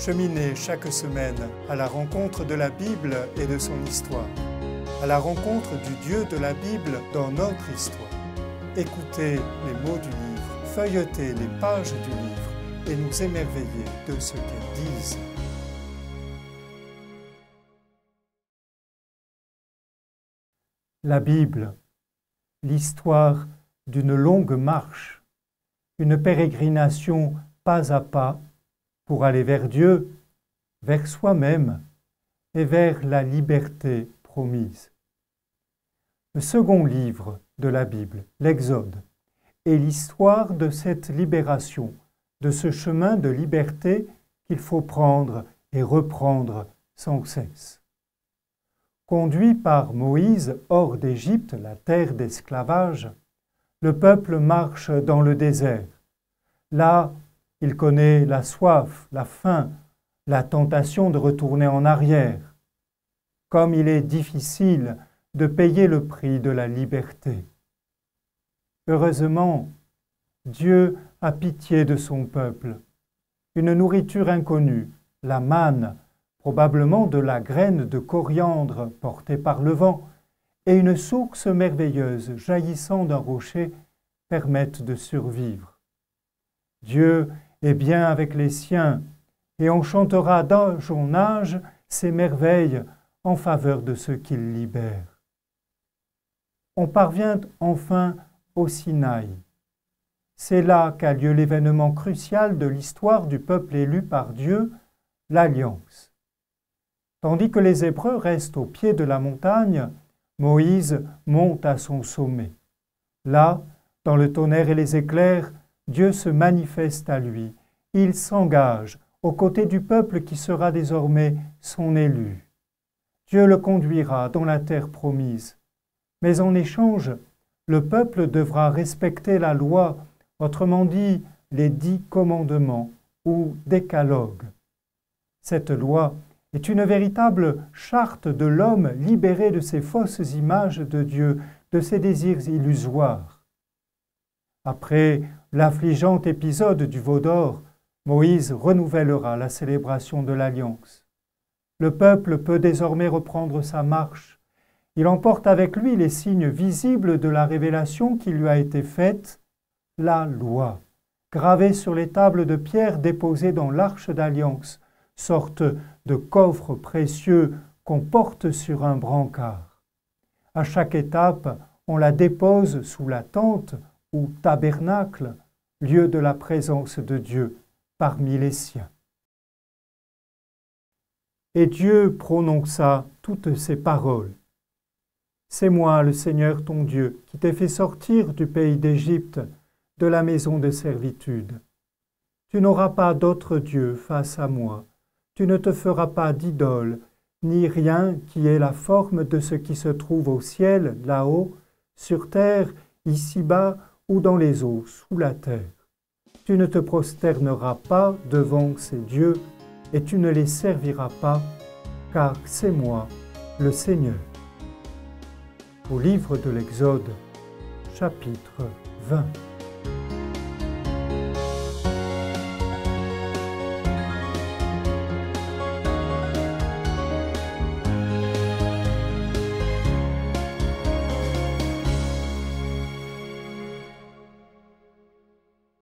Cheminez chaque semaine à la rencontre de la Bible et de son histoire, à la rencontre du Dieu de la Bible dans notre histoire. Écoutez les mots du livre, feuilletez les pages du livre et nous émerveillez de ce qu'elles disent. La Bible, l'histoire d'une longue marche, une pérégrination pas à pas pour aller vers Dieu, vers soi-même et vers la liberté promise. Le second livre de la Bible, l'Exode, est l'histoire de cette libération, de ce chemin de liberté qu'il faut prendre et reprendre sans cesse. Conduit par Moïse hors d'Égypte, la terre d'esclavage, le peuple marche dans le désert. Là, il connaît la soif, la faim, la tentation de retourner en arrière. Comme il est difficile de payer le prix de la liberté. Heureusement, Dieu a pitié de son peuple. Une nourriture inconnue, la manne, probablement de la graine de coriandre portée par le vent, et une source merveilleuse jaillissant d'un rocher permettent de survivre. Dieu est bien avec les siens, et on chantera d'âge en âge ses merveilles en faveur de ceux qu'il libère. On parvient enfin au Sinaï. C'est là qu'a lieu l'événement crucial de l'histoire du peuple élu par Dieu, l'Alliance. Tandis que les Hébreux restent au pied de la montagne, Moïse monte à son sommet. Là, dans le tonnerre et les éclairs, Dieu se manifeste à lui. Il s'engage aux côtés du peuple qui sera désormais son élu. Dieu le conduira dans la terre promise. Mais en échange, le peuple devra respecter la loi, autrement dit les 10 commandements ou décalogues. Cette loi est une véritable charte de l'homme libéré de ses fausses images de Dieu, de ses désirs illusoires. Après l'affligeant épisode du veau d'or, Moïse renouvellera la célébration de l'Alliance. Le peuple peut désormais reprendre sa marche. Il emporte avec lui les signes visibles de la révélation qui lui a été faite, la loi, gravée sur les tables de pierre déposées dans l'arche d'Alliance, sorte de coffre précieux qu'on porte sur un brancard. À chaque étape, on la dépose sous la tente ou tabernacle, lieu de la présence de Dieu parmi les siens. Et Dieu prononça toutes ces paroles. C'est moi, le Seigneur ton Dieu, qui t'ai fait sortir du pays d'Égypte, de la maison de servitude. Tu n'auras pas d'autre Dieu face à moi. Tu ne te feras pas d'idole, ni rien qui ait la forme de ce qui se trouve au ciel, là-haut, sur terre, ici-bas, ou dans les eaux, sous la terre. Tu ne te prosterneras pas devant ces dieux, et tu ne les serviras pas, car c'est moi, le Seigneur. Au livre de l'Exode, chapitre 20.